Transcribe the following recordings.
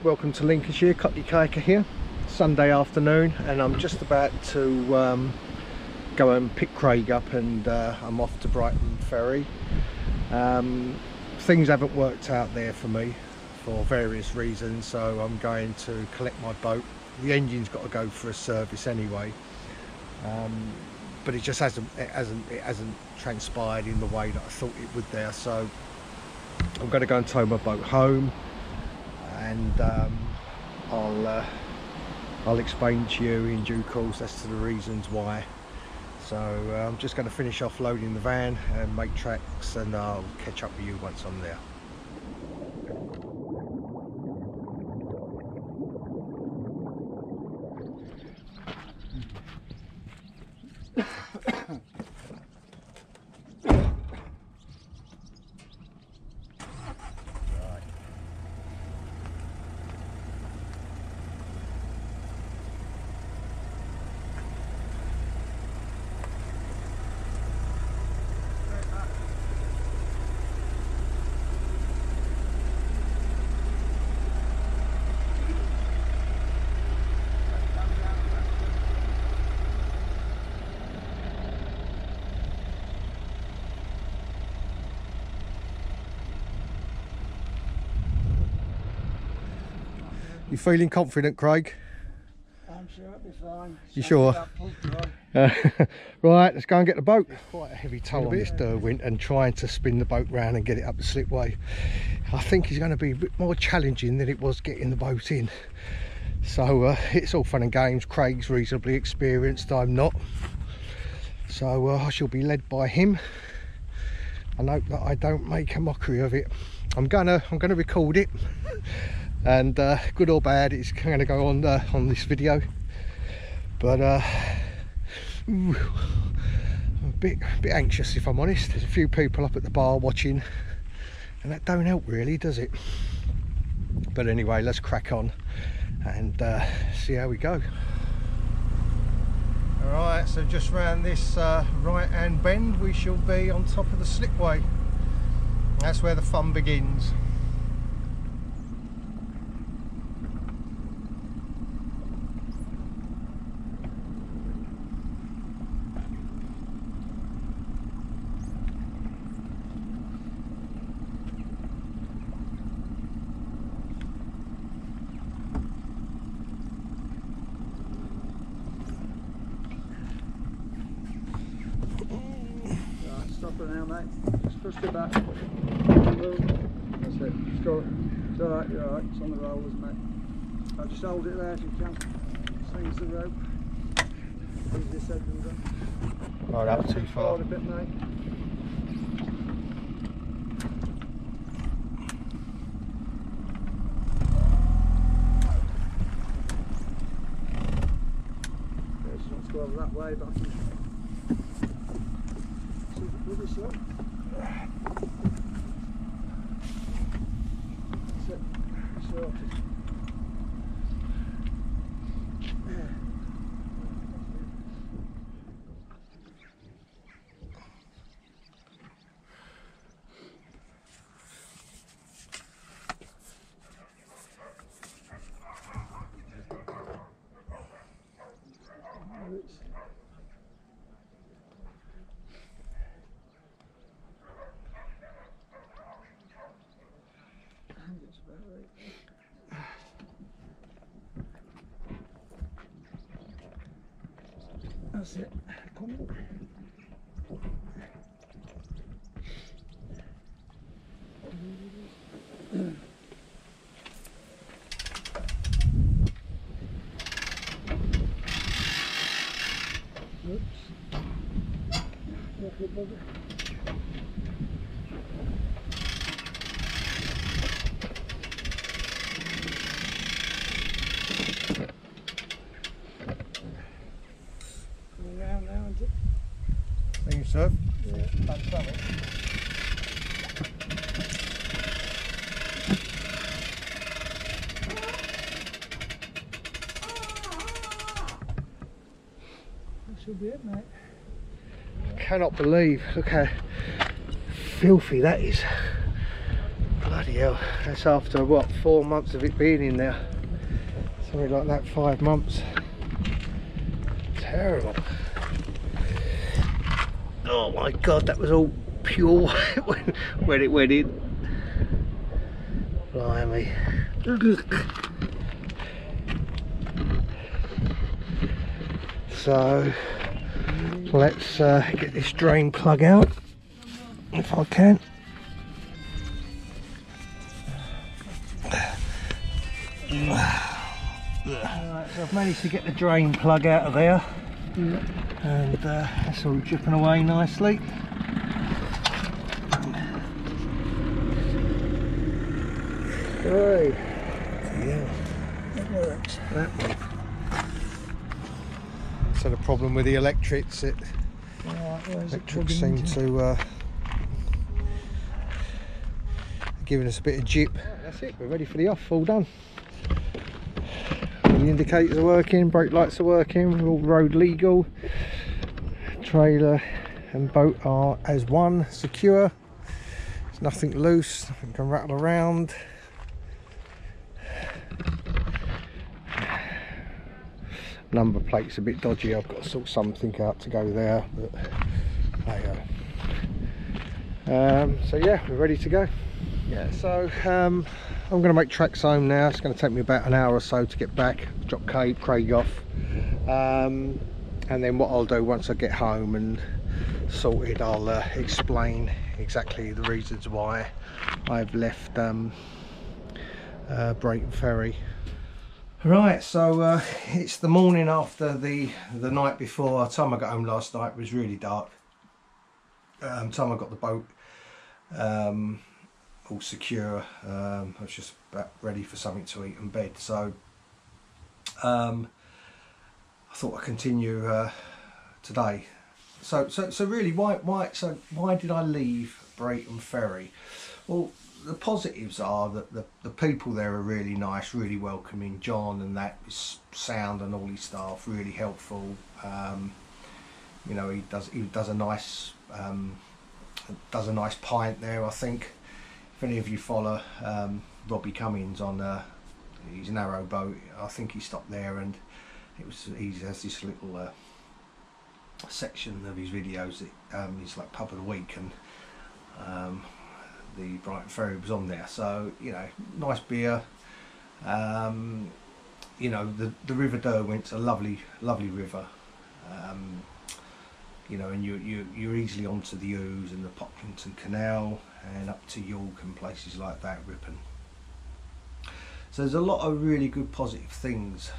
Welcome to Lincolnshire, Cotley Caker here, Sunday afternoon, and I'm just about to go and pick Craig up, and I'm off to Brighton Ferry. Things haven't worked out there for me for various reasons, so I'm going to collect my boat. The engine's got to go for a service anyway, but it just hasn't transpired in the way that I thought it would there, so I'm going to go and tow my boat home, and I'll explain to you in due course as to the reasons why. So I'm just going to finish off loading the van and make tracks, and I'll catch up with you once I'm there. You feeling confident, Craig? I'm sure it'll be fine. You sure? Right, let's go and get the boat. There's quite a heavy tow on this Derwent, and trying to spin the boat round and get it up the slipway, I think is going to be a bit more challenging than it was getting the boat in. So it's all fun and games. Craig's reasonably experienced, I'm not. So I shall be led by him, and hope that I don't make a mockery of it. I'm gonna record it. And good or bad, it's going to go on this video, but I'm a bit anxious, if I'm honest. There's a few people up at the bar watching, and that don't help really, does it? But anyway, let's crack on and see how we go. All right, so just round this right hand bend we shall be on top of the slipway. That's where the fun begins. Stop her now, mate. Just push it back. That's it. Just go. It's alright, you're alright. It's on the rollers, mate. I'll just hold it there if you can. Slings the rope. Easy said than done. Oh, that was too far. Forward a bit, mate. Okay, just want to go over that way, but I can really slow. That's it. Sorted. That's it. Come on. Oops. Careful, bugger. Around now, isn't it? Thank you, sir. Yeah. Thanks, Sammy. That should be it, mate. Cannot believe, look how filthy that is. Bloody Bloody hell, that's after what, 4 months of it being in there, something like that, 5 months. Terrible. Oh my god, that was all pure when it went in. Blimey. So let's get this drain plug out if I can. Right, so I've managed to get the drain plug out of there, and that's all dripping away nicely. Right. Yeah, it works. That one. So the problem with the electrics, electrics seem to giving us a bit of jip. Right, that's it, we're ready for the off, all done. All the indicators are working, brake lights are working, we're all road legal. Trailer and boat are as one, secure. There's nothing loose, nothing can rattle around. Number plate's a bit dodgy, I've got to sort something out to go there, but there you go. So yeah, we're ready to go. Yeah, so I'm going to make tracks home now. It's going to take me about an hour or so to get back, drop Craig off, and then what I'll do once I get home and sorted, I'll explain exactly the reasons why I've left Derwent Ferry. Right, so it's the morning after the night before. The time I got home last night, it was really dark. Time I got the boat all secure, I was just about ready for something to eat and bed. So I thought I'd continue today. So really, why did I leave Derwent Ferry? Well, the positives are that the people there are really nice, really welcoming. John and that is sound, and all his staff really helpful. You know, he does a nice pint there. I think if any of you follow Robbie Cummins on his narrow boat, I think he stopped there, and he has this little section of his videos that he's like pub of the week, and the Derwent Ferry was on there. So, you know, nice beer. You know, the River Derwent's a lovely river. You know, and you're easily onto the Ouse and the Pocklington Canal and up to York and places like that, Ripon. So there's a lot of really good positive things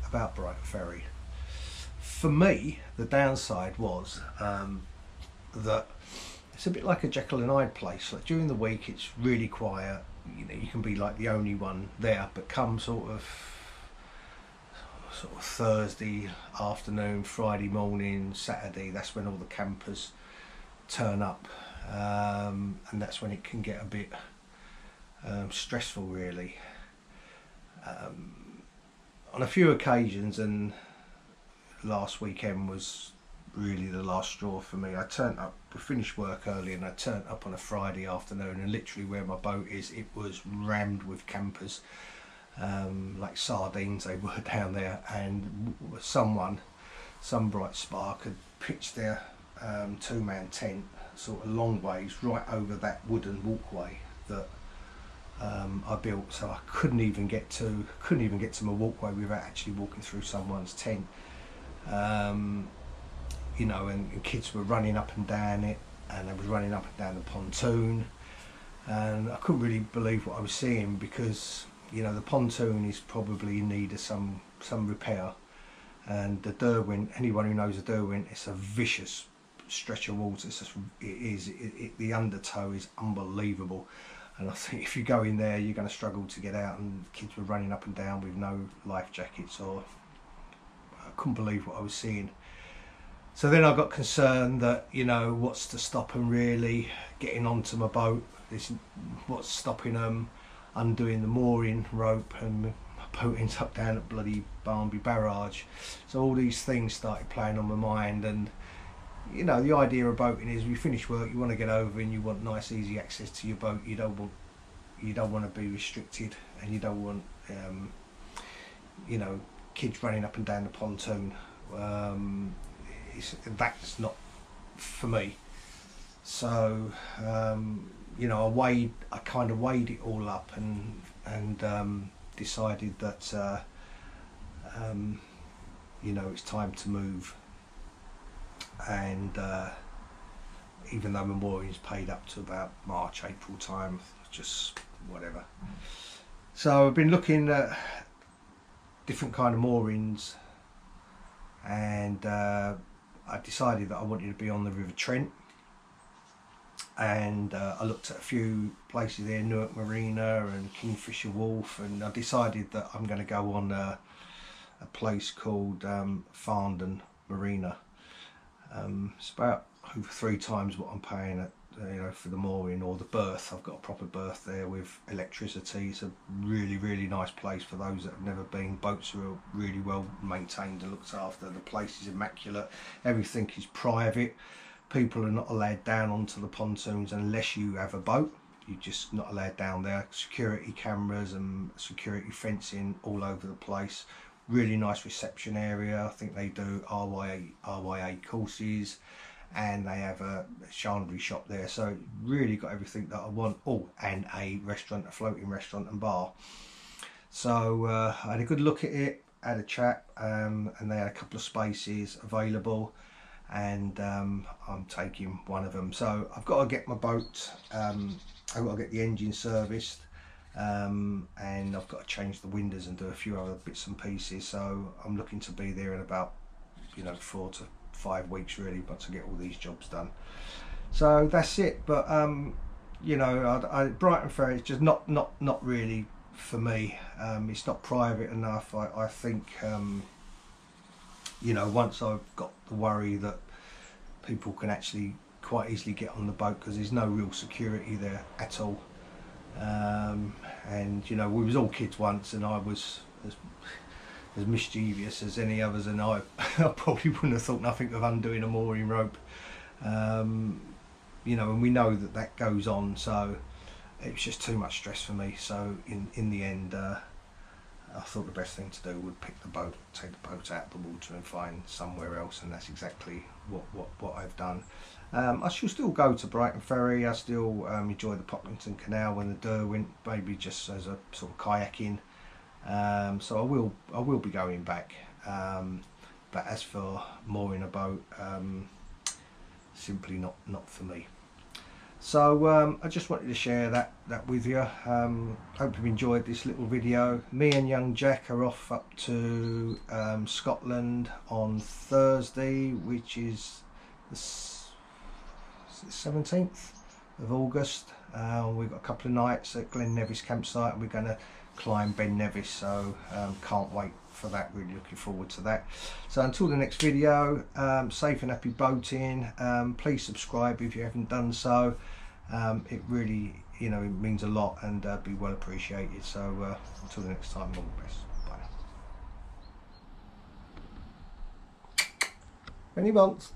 about Derwent Ferry. For me, the downside was that it's a bit like a Jekyll and Hyde place. Like during the week, it's really quiet. You know, you can be like the only one there. But come sort of Thursday afternoon, Friday morning, Saturday, that's when all the campers turn up, and that's when it can get a bit stressful, really. On a few occasions, and last weekend was really the last straw for me. I turned up, we finished work early, and I turned up on a Friday afternoon, and literally where my boat is, it was rammed with campers, like sardines they were down there. And some bright spark had pitched their two-man tent sort of long ways right over that wooden walkway that I built, so I couldn't even get to my walkway without actually walking through someone's tent. You know, and kids were running up and down it, and I was running up and down the pontoon, and I couldn't really believe what I was seeing, because, you know, the pontoon is probably in need of some repair, and the Derwent, anyone who knows the Derwent, it's a vicious stretch of water. The undertow is unbelievable, and I think if you go in there, you're going to struggle to get out. And kids were running up and down with no life jackets, or I couldn't believe what I was seeing. So then I got concerned that, you know, what's to stop them really getting onto my boat? What's stopping them undoing the mooring rope, and my boat ends up down at bloody Barnby Barrage. So all these things started playing on my mind. And, you know, the idea of boating is, you finish work, you want to get over and you want nice easy access to your boat. You don't want you don't want to be restricted, and you don't want you know, kids running up and down the pontoon. That's not for me. So you know, I kind of weighed it all up and decided that you know, it's time to move. And even though my mooring's paid up to about March, April time, just whatever. So I've been looking at different kind of moorings, and I decided that I wanted to be on the River Trent, and I looked at a few places there, Newark Marina and Kingfisher Wharf, and I decided that I'm going to go on a place called Farndon Marina. It's about over 3 times what I'm paying at, you know, for the mooring or the berth. I've got a proper berth there with electricity. It's a really nice place for those that have never been. Boats are really well maintained and looked after. The place is immaculate. Everything is private. People are not allowed down onto the pontoons unless you have a boat. You're just not allowed down there. Security cameras and security fencing all over the place. Really nice reception area. I think they do RYA courses, and they have a chandlery shop there. So really got everything that I want. Oh, and a restaurant, a floating restaurant and bar. So I had a good look at it, had a chat, and they had a couple of spaces available, and I'm taking one of them. So I've got to get my boat, I've got to get the engine serviced, and I've got to change the windows and do a few other bits and pieces. So I'm looking to be there in about, you know, 4 to 5 weeks really, but to get all these jobs done. So that's it. But you know, Brighton Ferry is just not really for me. It's not private enough. I think you know, once I've got the worry that people can actually quite easily get on the boat, because there's no real security there at all. And you know, we was all kids once, and I was as mischievous as any others, and I probably wouldn't have thought nothing of undoing a mooring rope. You know, and we know that that goes on, so it was just too much stress for me. So in the end, I thought the best thing to do would pick the boat, take the boat out of the water and find somewhere else, and that's exactly what I've done. I shall still go to Brighton Ferry. I still enjoy the Pocklington Canal and the Derwent, maybe just as a sort of kayaking. So I will be going back. But as for mooring a boat, simply not for me. So I just wanted to share that with you. Hope you've enjoyed this little video. Me and young Jack are off up to Scotland on Thursday, which is the 17th of August. We've got a couple of nights at Glen Nevis campsite, and we're going to climb Ben Nevis, so can't wait for that. Really looking forward to that. So until the next video, safe and happy boating. Please subscribe if you haven't done so. It really, you know, it means a lot, and be well appreciated. So until the next time, all the best. Bye. Many months.